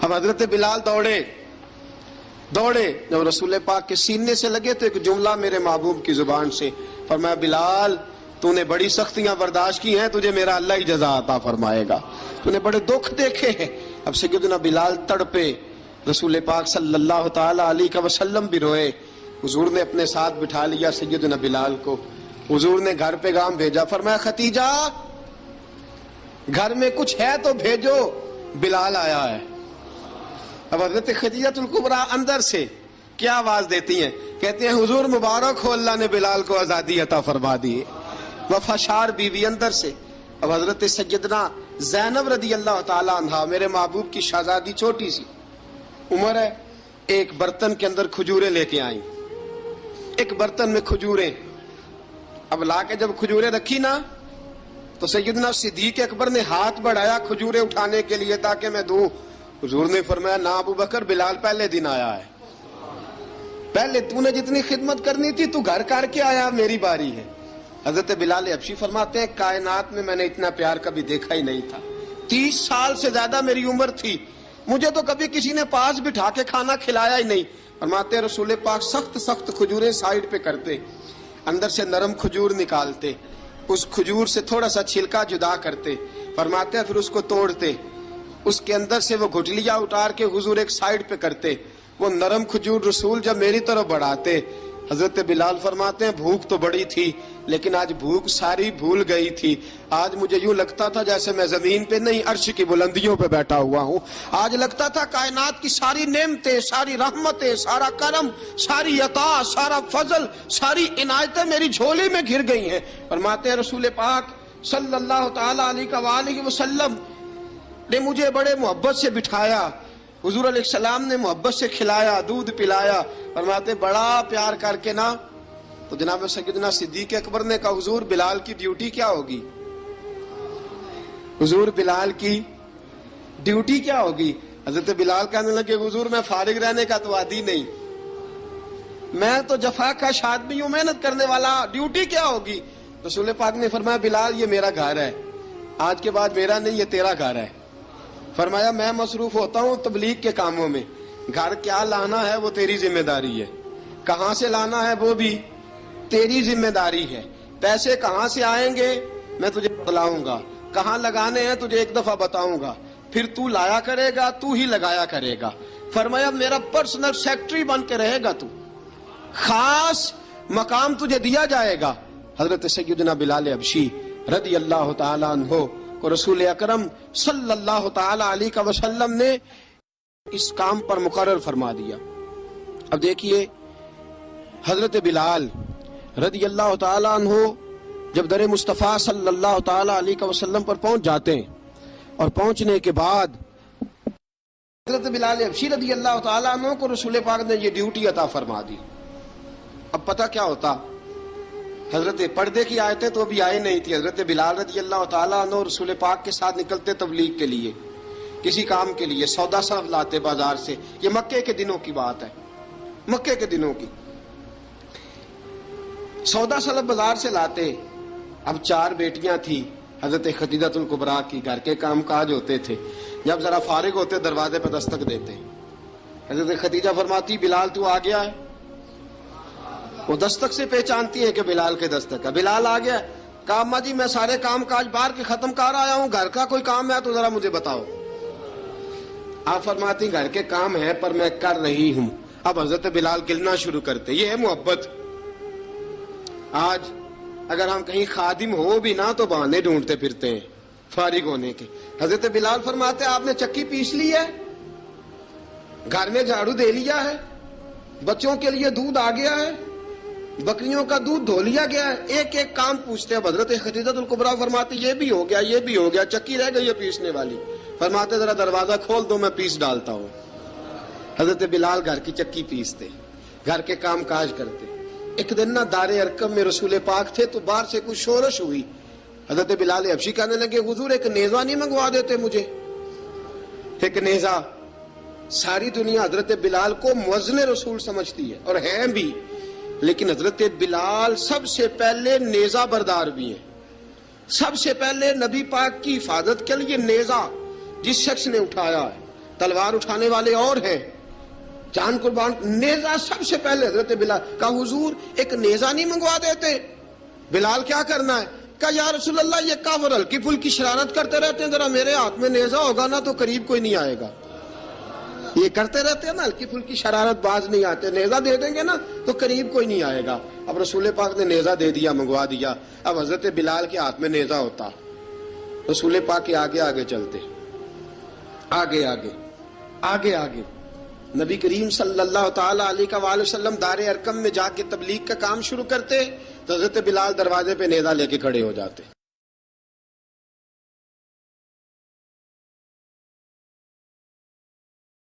اب حضرت بلال دوڑے جب رسول پاک کے سینے سے لگے تو ایک جملہ میرے محبوب کی زبان سے فرمایا، بلال تو نے بڑی سختیاں برداشت کی ہیں، تجھے میرا اللہ ہی جزا عطا فرمائے گا، تو نے بڑے دکھ دیکھے ہیں۔ اب سیدنا بلال تڑپے، رسول پاک صلی اللہ تعالی علیہ وسلم بھی روئے۔ حضور نے اپنے ساتھ بٹھا لیا سیدنا بلال کو، حضور نے گھر پیغام بھیجا، فرمایا ختیجہ گھر میں کچھ ہے تو بھیجو، بلال آیا ہے۔ اب حضرت خدیجہ الکبریٰ اندر سے کیا آواز دیتی ہیں؟ کہتے ہیں حضور مبارک ہو، اللہ نے بلال کو آزادی عطا فرما دی ہے۔ وفاشار بیوی اندر سے۔ اب حضرت سیدنا زینب رضی اللہ تعالی عنہا، میرے محبوب کی شہزادی، چھوٹی سی عمر ہے، ایک برتن کے اندر کھجوریں لے کے آئیں، ایک برتن میں کھجوریں۔ اب لا کے جب کھجوریں رکھی نا تو سیدنا صدیق اکبر نے ہاتھ بڑھایا کھجوریں اٹھانے کے لیے تاکہ میں دوں۔ حضور نے فرمایا، نہ ابو بکر، بلال پہلے دن آیا ہے، پہلے تو نے جتنی خدمت کرنی تھی تو گھر کر کے آیا، میری باری ہے۔ حضرت بلال حبشی فرماتے ہیں، کائنات میں نے اتنا پیار کبھی دیکھا ہی نہیں تھا۔ 30 سال سے زیادہ میری عمر تھی، مجھے تو کبھی کسی نے پاس بٹھا کے کھانا کھلایا ہی نہیں۔ فرماتے ہیں رسول پاک سخت کھجوریں سائیڈ پہ کرتے، اندر سے نرم کھجور نکالتے، اس کھجور سے تھوڑا سا چھلکا جدا کرتے، فرماتے ہیں پھر اس کو توڑتے، اس کے اندر سے وہ گھٹلیاں اتار کے حضور ایک سائیڈ پہ کرتے، وہ نرم کھجور رسول جب میری طرف بڑھاتے، حضرت بلال فرماتے ہیں بھوک تو بڑی تھی لیکن آج بھوک ساری بھول گئی تھی۔ آج مجھے یوں لگتا تھا جیسے میں زمین پہ نہیں عرش کی بلندیوں پہ بیٹھا ہوا ہوں۔ آج لگتا تھا کائنات کی ساری نعمتیں، ساری رحمتیں، سارا کرم، ساری عطا، سارا فضل، ساری عنایتیں میری جھولی میں گر گئی ہیں۔ فرماتے ہیں رسول پاک صلی اللہ تعالی علیہ وآلہ وسلم نے مجھے بڑے محبت سے بٹھایا، حضور علیہ السلام نے محبت سے کھلایا، دودھ پلایا۔ فرماتے بڑا پیار کر کے نا تو جناب سیدنا صدیق اکبر نے کہا، حضور بلال کی ڈیوٹی کیا ہوگی؟ حضور بلال کی ڈیوٹی کیا ہوگی؟ حضرت بلال کہنے لگے، حضور میں فارغ رہنے کا تو عادی نہیں، میں تو جفا کش آدمی ہوں، محنت کرنے والا، ڈیوٹی کیا ہوگی؟ رسول پاک نے فرمایا، بلال یہ میرا گھر ہے، آج کے بعد میرا نہیں، یہ تیرا گھر ہے۔ فرمایا میں مصروف ہوتا ہوں تبلیغ کے کاموں میں، گھر کیا لانا ہے وہ تیری ذمہ داری ہے، کہاں سے لانا ہے وہ بھی تیری ذمہ داری ہے، پیسے کہاں سے آئیں گے میں تجھے بتلاؤں گا، کہاں لگانے ہیں تجھے ایک دفعہ بتاؤں گا، پھر تو لایا کرے گا، تو ہی لگایا کرے گا۔ فرمایا میرا پرسنل سیکٹری بن کے رہے گا، تو خاص مقام تجھے دیا جائے گا۔ حضرت سیدنا بلال حبشی رضی اللہ تعالیٰ عنہ کو رسول اکرم صلی اللہ تعالی علیہ وسلم نے اس کام پر مقرر فرما دیا۔ اب دیکھیے حضرت بلال رضی اللہ تعالی عنہ جب در مصطفیٰ صلی اللہ تعالی علیہ وسلم پر پہنچ جاتے ہیں، اور پہنچنے کے بعد حضرت بلال حبشی رضی اللہ تعالی عنہ کو رسول پاک نے یہ ڈیوٹی عطا فرما دی۔ اب پتہ کیا ہوتا، حضرت پردے کی آیتیں تو ابھی آئے نہیں تھی، حضرت بلال رضی اللہ تعالیٰ عنہ رسول پاک کے ساتھ نکلتے تبلیغ کے لیے، کسی کام کے لیے، سودا صرف لاتے بازار سے۔ یہ مکے کے دنوں کی بات ہے، مکے کے دنوں کی، سودا صرف بازار سے لاتے۔ اب 4 بیٹیاں تھیں حضرت خدیجہ الکبریٰ کی، گھر کے کام کاج ہوتے تھے، جب ذرا فارغ ہوتے دروازے پہ دستک دیتے، حضرت خدیجہ فرماتی بلال تو آ گیا ہے، وہ دستک سے پہچانتی ہے کہ بلال کے دستک ہے، بلال آ گیا۔ کہا اماں جی میں سارے کام کاج باہر کے ختم کر آیا ہوں، گھر کا کوئی کام ہے تو ذرا مجھے بتاؤ۔ آپ فرماتی گھر کے کام ہے پر میں کر رہی ہوں۔ اب حضرت بلال گلنا شروع کرتے، یہ ہے محبت۔ آج اگر ہم کہیں خادم ہو بھی نہ تو بہانے ڈھونڈتے پھرتے ہیں فارغ ہونے کے۔ حضرت بلال فرماتے آپ نے چکی پیس لی ہے، گھر میں جھاڑو دے لیا ہے، بچوں کے لیے دودھ آ گیا ہے، بکریوں کا دودھ دھو لیا گیا ہے، ایک ایک کام پوچھتے ہیں۔ حضرت خدیجہ الکبریٰ فرماتی یہ بھی ہو گیا، یہ بھی ہو گیا، چکی رہ گئی ہے پیسنے والی۔ فرماتے ذرا دروازہ کھول دو میں پیس ڈالتا ہوں۔ حضرت بلال گھر کی چکی پیستے، گھر کے کام کاج کرتے۔ ایک دن نہ دار ارقم میں رسول پاک تھے تو باہر سے کچھ شورش ہوئی، حضرت بلال حبشی کہنے لگے حضور ایک نیزہ نہیں منگوا دیتے مجھے؟ ایک نیزہ۔ ساری دنیا حضرت بلال کو مؤذن رسول سمجھتی ہے اور ہیں بھی، لیکن حضرت بلال سب سے پہلے نیزہ بردار بھی ہیں۔ سب سے پہلے نبی پاک کی حفاظت کے لیے نیزہ جس شخص نے اٹھایا ہے تلوار اٹھانے والے اور ہیں، جان قربان، نیزہ سب سے پہلے حضرت بلال کہا حضور ایک نیزہ نہیں منگوا دیتے؟ بلال کیا کرنا ہے؟ کہا یا رسول اللہ یہ کافر ہلکی پھلکی شرارت کرتے رہتے ہیں، ذرا میرے ہاتھ میں نیزہ ہوگا نا تو قریب کوئی نہیں آئے گا. یہ کرتے رہتے ہیں نا ہلکی پھلکی شرارت، باز نہیں آتے، نیزہ دے دیں گے نا تو قریب کوئی نہیں آئے گا. اب رسول پاک نے نیزہ دے دیا، منگوا دیا. اب حضرت بلال کے ہاتھ میں نیزہ ہوتا، رسول پاک کے آگے آگے چلتے، آگے آگے آگے آگے. نبی کریم صلی اللہ تعالی علیہ وآلہ وسلم دار ارقم میں جا کے تبلیغ کا کام شروع کرتے تو حضرت بلال دروازے پہ نیزہ لے کے کھڑے ہو جاتے.